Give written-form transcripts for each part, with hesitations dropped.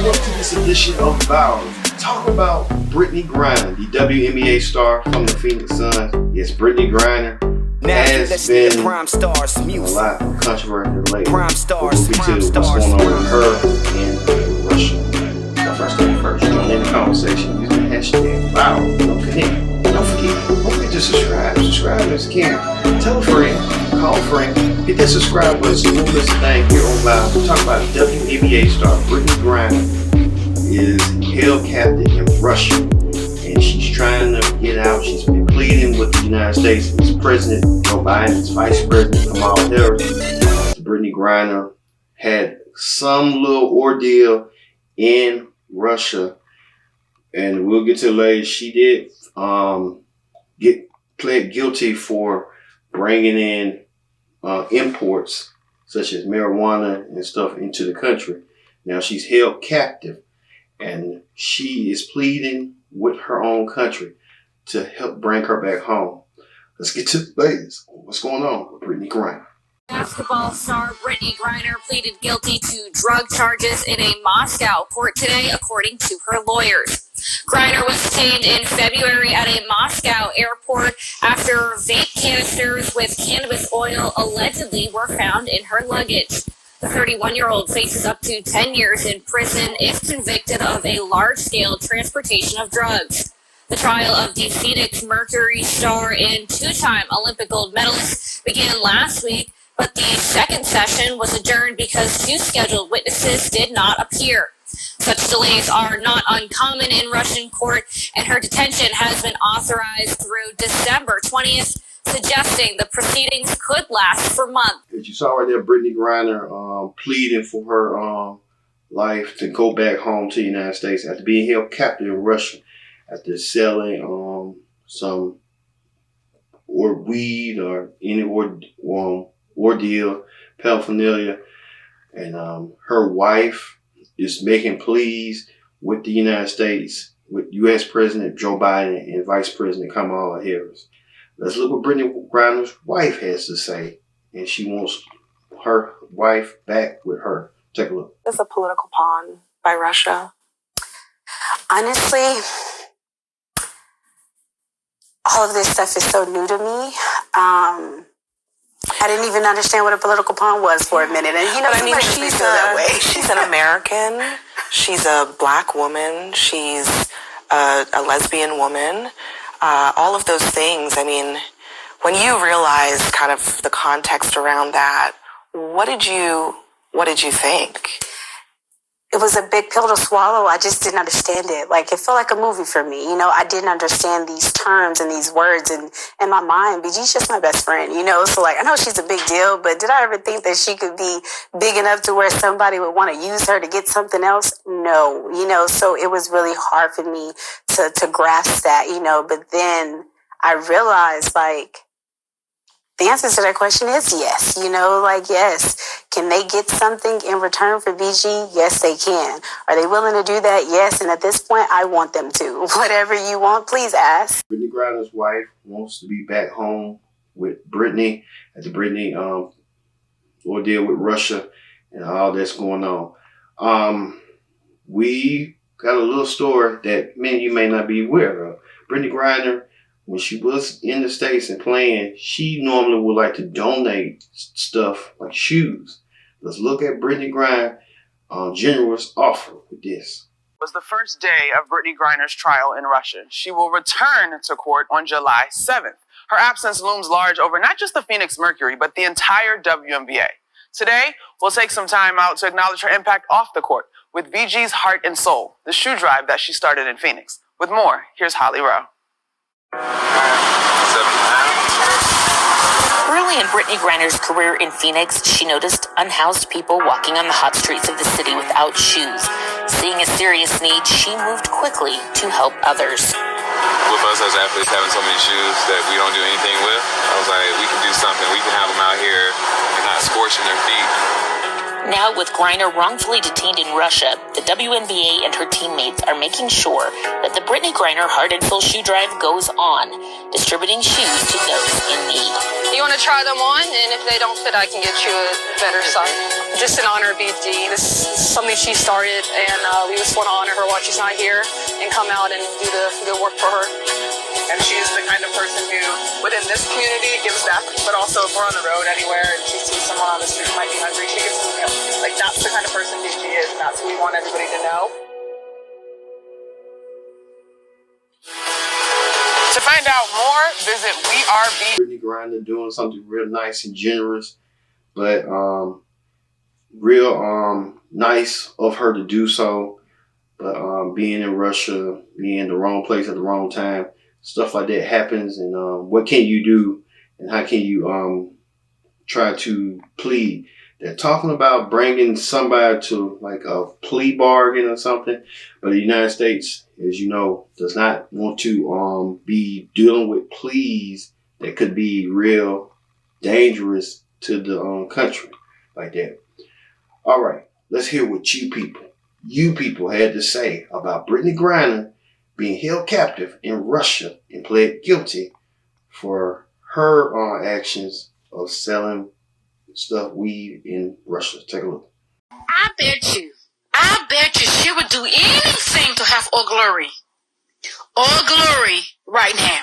welcome to this edition of Vows. Talking about Brittney Griner, the WNBA star from the Phoenix Suns. Yes, Brittney Griner has been Prime Stars a music. lot of controversy lately. Prime Stars, We'll get to what's going on with her in Russia. Now, first thing first, join in the conversation using the hashtag Vows. Don't forget to subscribe. Subscribe if you can. Tell a friend, call a friend, hit that subscribe button so you won't miss a thing here on Vows. We're talking about WNBA star Brittney Griner is held captive in Russia, and she's trying to get out. She's been pleading with the United States, its President Joe Biden, its Vice President Kamala Harris. Brittney Griner had some little ordeal in Russia, and we'll get to it later. She did pled guilty for bringing in imports such as marijuana and stuff into the country. Now she's held captive, and she is pleading with her own country to help bring her back home. Let's get to the latest. What's going on with Brittney Griner? Basketball star Brittney Griner pleaded guilty to drug charges in a Moscow court today, according to her lawyers. Griner was detained in February at a Moscow airport after vape canisters with cannabis oil allegedly were found in her luggage. The 31-year-old faces up to 10 years in prison if convicted of a large-scale transportation of drugs. The trial of the Phoenix Mercury star and two-time Olympic gold medalist began last week, but the second session was adjourned because two scheduled witnesses did not appear. Such delays are not uncommon in Russian court, and her detention has been authorized through December 20th, suggesting the proceedings could last for months. As you saw right there, Brittney Griner pleading for her life to go back home to the United States after being held captive in Russia after selling some weed or any ordeal, paraphernalia. And her wife is making pleas with the United States, with U.S. President Joe Biden and Vice President Kamala Harris. Let's look what Brittney Griner's wife has to say, and she wants her wife back with her. Take a look. It's a political pawn by Russia. Honestly, all of this stuff is so new to me. I didn't even understand what a political pawn was for a minute. And she's an American. She's a black woman. She's a lesbian woman. All of those things. I mean, when you realize kind of the context around that, what did you think? It was a big pill to swallow. I just didn't understand it. Like, it felt like a movie for me. You know, I didn't understand these terms and these words. And in my mind, BG's just my best friend, you know? So, like, I know she's a big deal, but did I ever think that she could be big enough to where somebody would want to use her to get something else? No, you know? So it was really hard for me to grasp that, you know? But then I realized, like, the answer to that question is yes. You know, like, yes. Can they get something in return for BG? Yes, they can. Are they willing to do that? Yes. And at this point, I want them to. Whatever you want, please ask. Brittney Griner's wife wants to be back home with Brittney at the Brittney ordeal with Russia and all that's going on. We got a little story that many of you may not be aware of. Brittney Griner, when she was in the States and playing, she normally would like to donate stuff like shoes. Let's look at Brittney Griner generous offer with this. It was the first day of Brittney Griner's trial in Russia. She will return to court on July 7th. Her absence looms large over not just the Phoenix Mercury, but the entire WNBA. Today, we'll take some time out to acknowledge her impact off the court with BG's Heart and Soul, the shoe drive that she started in Phoenix. With more, here's Holly Rowe. Early in Brittney Griner's career in Phoenix, she noticed unhoused people walking on the hot streets of the city without shoes. Seeing a serious need, she moved quickly to help others. With us as athletes having so many shoes that we don't do anything with, I was like, we can do something. We can have them out here and not scorching their feet. Now, with Griner wrongfully detained in Russia, the WNBA and her teammates are making sure that the Brittany Griner Heart and Soul Shoe Drive goes on, distributing shoes to those in need. You want to try them on, and if they don't fit, I can get you a better size. Just in honor of BD. This is something she started, and we just want to honor her while she's not here and come out and do the good work for her. And she is the kind of person who, within this community, gives back, but also if we're on the road anywhere and she sees someone on the street who might be hungry, she gives them a meal. Like, that's the kind of person who she is, and that's what we want everybody to know. To find out more, visit WeAreB. Brittany Griner doing something real nice and generous, but real nice of her to do so. But being in Russia, being in the wrong place at the wrong time, stuff like that happens. And what can you do, and how can you try to plead? They're talking about bringing somebody to like a plea bargain or something, but the United States, as you know, does not want to be dealing with pleas that could be real dangerous to the country like that. All right, let's hear what you people had to say about Brittany Griner being held captive in Russia and pled guilty for her actions of selling stuff, weed in Russia. Take a look. I bet you she would do anything to have all glory right now.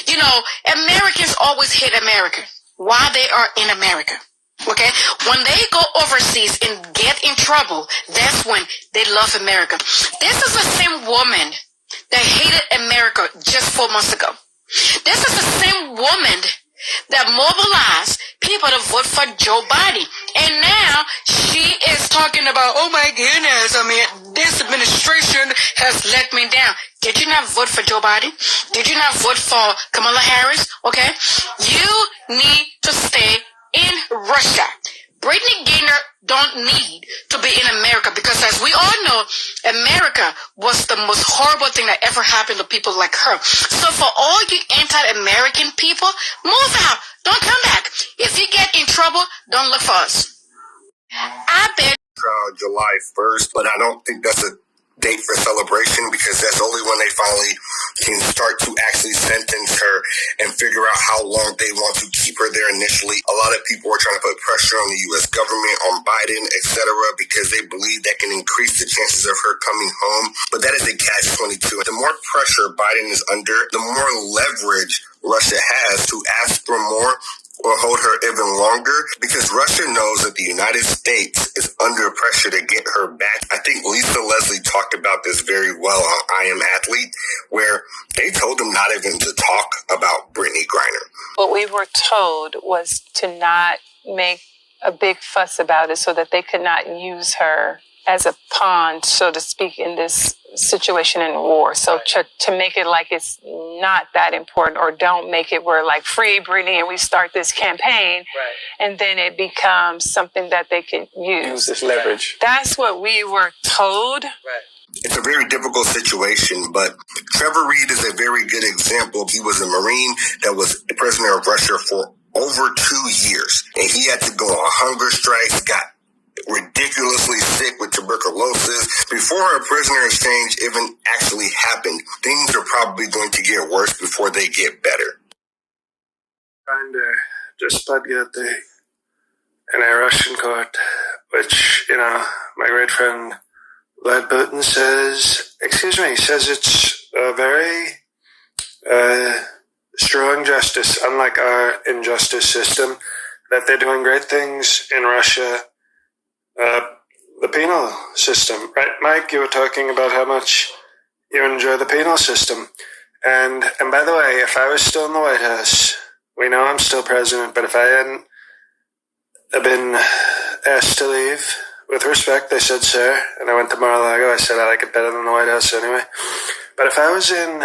You know, Americans always hate America while they are in America. Okay? When they go overseas and get in trouble, that's when they love America. This is the same woman that hated America just 4 months ago. This is the same woman that mobilized people to vote for Joe Biden. And now she is talking about, oh my goodness, I mean, this administration has let me down. Did you not vote for Joe Biden? Did you not vote for Kamala Harris? Okay? You need to stay in Russia. Brittany Griner don't need to be in America because, as we all know, America was the most horrible thing that ever happened to people like her. So for all you anti-American people, move out. Don't come back. If you get in trouble, don't look for us. I bet. July 1st, but I don't think that's a date for celebration because that's only when they finally can start to actually sentence her and figure out how long they want to keep her there initially. A lot of people are trying to put pressure on the U.S. government, on Biden, etc., because they believe that can increase the chances of her coming home. But that is a catch-22. The more pressure Biden is under, the more leverage Russia has to ask for more or hold her even longer, because Russia knows that the United States is under pressure to get her back. I think Lisa Leslie talked about this very well on I Am Athlete, where they told them not even to talk about Brittany Griner. What we were told was to not make a big fuss about it so that they could not use her as a pawn, so to speak, in this situation in war. So to make it like it's not that important, or don't make it where like free Brittany and we start this campaign, and then it becomes something that they can use this leverage. That's what we were told. It's a very difficult situation, but Trevor Reed is a very good example. He was a Marine that was a prisoner of Russia for over 2 years, and he had to go on hunger strikes, got ridiculously sick with tuberculosis. Before a prisoner exchange even actually happened, things are probably going to get worse before they get better. Griner just pled guilty in a Russian court, which, you know, my great friend Vlad Putin says it's a very strong justice, unlike our injustice system, that they're doing great things in Russia. The penal system, right, Mike? You were talking about how much you enjoy the penal system. And by the way, if I was still in the White House, we know I'm still president, but if I hadn't been asked to leave, with respect, they said, sir, and I went to Mar-a-Lago, I said I like it better than the White House anyway. But if I was in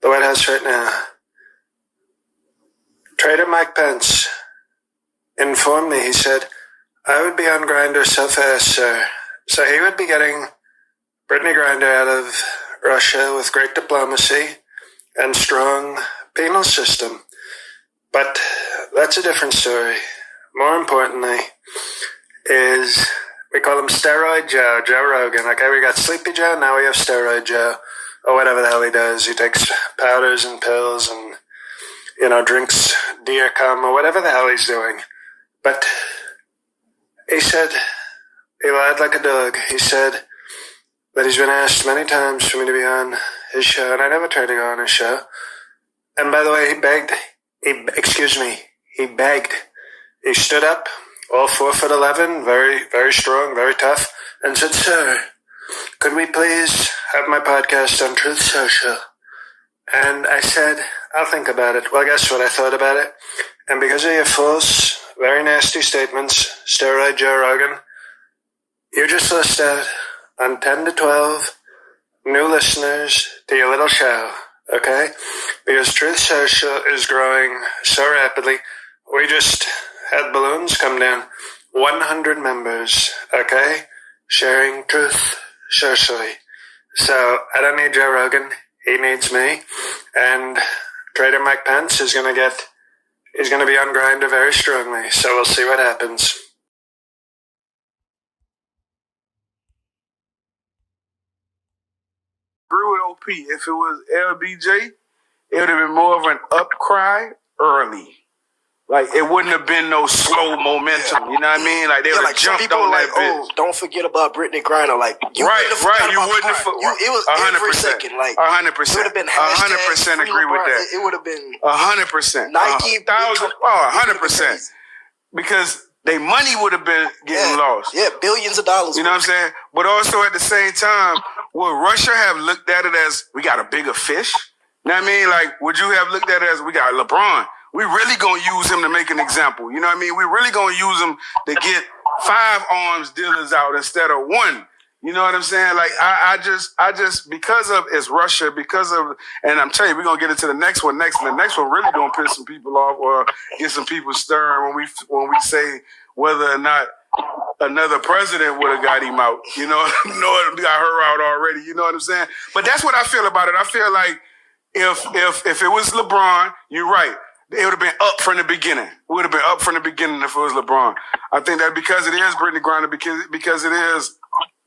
the White House right now, Trader Mike Pence informed me, he said, I would be on Grindr so fast, sir. So he would be getting Brittany Griner out of Russia with great diplomacy and strong penal system. But that's a different story. More importantly, is, we call him Steroid Joe, Joe Rogan. Okay, we got Sleepy Joe, now we have Steroid Joe, or whatever the hell he does. He takes powders and pills and, drinks deer cum or whatever the hell he's doing. But he said, he lied like a dog. He said that he's been asked many times for me to be on his show, and I never tried to go on his show. And by the way, he begged. He begged. He stood up, all 4'11", very, very strong, very tough, and said, "Sir, could we please have my podcast on Truth Social?" And I said, "I'll think about it." Well, guess what? I thought about it. And because of your false, very nasty statements, Steroid Joe Rogan, you just lost out on 10 to 12 new listeners to your little show, okay? Because Truth Social is growing so rapidly. We just had balloons come down. 100 members, okay? Sharing truth socially. So I don't need Joe Rogan. He needs me. And Trader Mike Pence is going to be on Grindr very strongly. So we'll see what happens. Agree with OP. If it was LBJ, it would have been more of an upcry early. Like, it wouldn't have been no slow momentum. You know what I mean? Like, they would have jumped on that bitch. Don't forget about Brittany Griner. Like, you right. You wouldn't have. It was 100%. Every second. Like, 100%. It would have been 100% agree with that. It would have been 100%. Nike. 100%. Because their money would have been getting lost. Yeah, billions of dollars. You know what I'm saying? But also at the same time, would Russia have looked at it as, we got a bigger fish? You know what I mean? Like, would you have looked at it as, we got LeBron? We really gonna use him to make an example. You know what I mean? We really gonna use him to get 5 arms dealers out instead of 1. You know what I'm saying? Like, I just, because of, it's Russia, because of, and I'm telling you, we're gonna get into the next one next, and the next one really gonna piss some people off or get some people stirring when we say whether or not another president would have got him out. You know, got her out already. You know what I'm saying? But that's what I feel about it. I feel like if it was LeBron, you're right. It would have been up from the beginning. It would have been up from the beginning if it was LeBron. I think that because it is Brittany Griner, because it is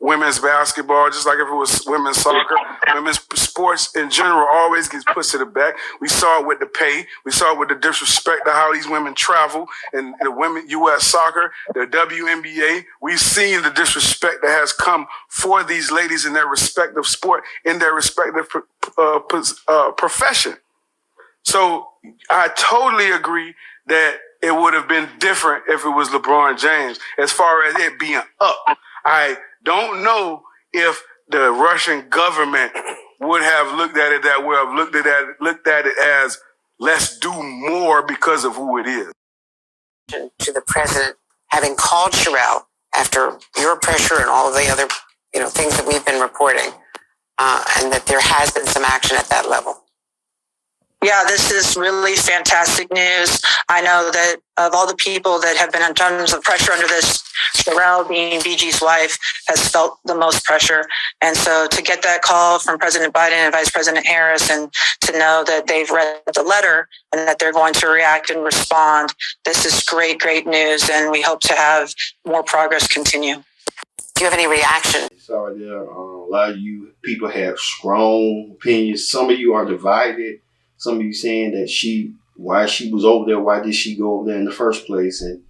women's basketball, just like if it was women's soccer, women's sports in general always gets pushed to the back. We saw it with the pay. We saw it with the disrespect of how these women travel and the women U.S. soccer, the WNBA. We've seen the disrespect that has come for these ladies in their respective sport, in their respective profession. So I totally agree that it would have been different if it was LeBron James. As far as it being up, I don't know if the Russian government would have looked at it that way, have looked at it as, let's do more because of who it is. To the president having called Sherelle after your pressure and all of the other, things that we've been reporting, and that there has been some action at that level. Yeah, this is really fantastic news. I know that of all the people that have been in tons of pressure under this, Sherelle, being BG's wife, has felt the most pressure. And so to get that call from President Biden and Vice President Harris, and to know that they've read the letter and that they're going to react and respond, this is great, great news. And we hope to have more progress continue. Do you have any reaction? Sorry, there. A lot of you people have strong opinions. Some of you are divided. Some of you saying that why she was over there, why did she go over there in the first place and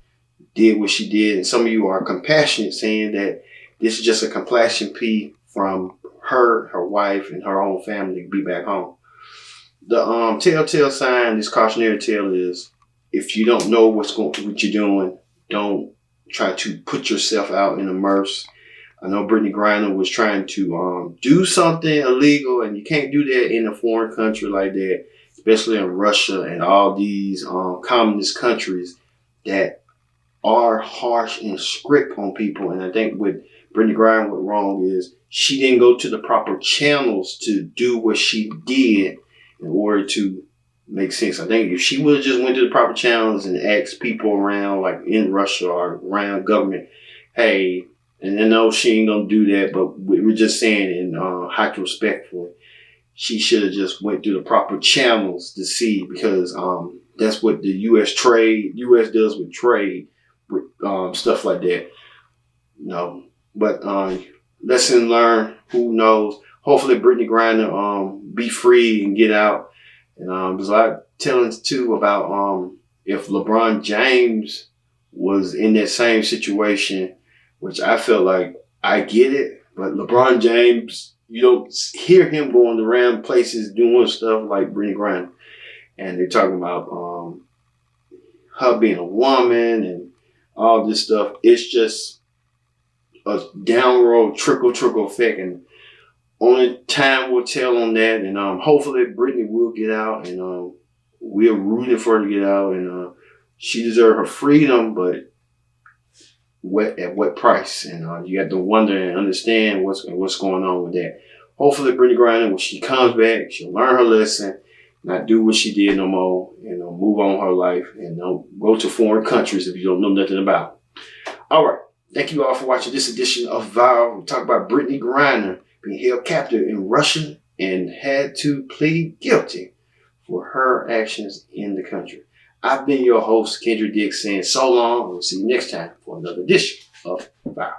did what she did. And some of you are compassionate, saying that this is just a compassion plea from her wife, and her own family to be back home. The telltale sign, this cautionary tale, is if you don't know what you're doing, don't try to put yourself out and immerse. I know Brittany Griner was trying to do something illegal, and you can't do that in a foreign country like that, especially in Russia and all these communist countries that are harsh and strict on people. And I think what Brittany Griner went wrong is she didn't go to the proper channels to do what she did in order to make sense. I think if she would have just went to the proper channels and asked people around, like in Russia or around government, hey, and I know she ain't gonna do that, but we're just saying in respectfully, she should have just went through the proper channels to see, because that's what the U.S. does with trade, with stuff like that. But lesson learned. Who knows? Hopefully, Brittany Griner be free and get out. And there's a lot of tellings too about if LeBron James was in that same situation, which I feel like I get it, but LeBron James, you don't hear him going around places doing stuff like Brittany Griner. And they're talking about her being a woman and all this stuff. It's just a downward trickle effect, and only time will tell on that. And hopefully Brittany will get out, and we're rooting for her to get out, and she deserves her freedom, but at what price? And you have to wonder and understand what's going on with that. Hopefully Brittany Griner, when she comes back, she'll learn her lesson, not do what she did no more, and move on her life, and don't go to foreign countries if you don't know nothing about it. All right. Thank you all for watching this edition of Viral. We talk about Brittany Griner being held captive in Russia and had to plead guilty for her actions in the country. I've been your host, Kendra Dix, saying so long. We'll see you next time for another edition of Viral.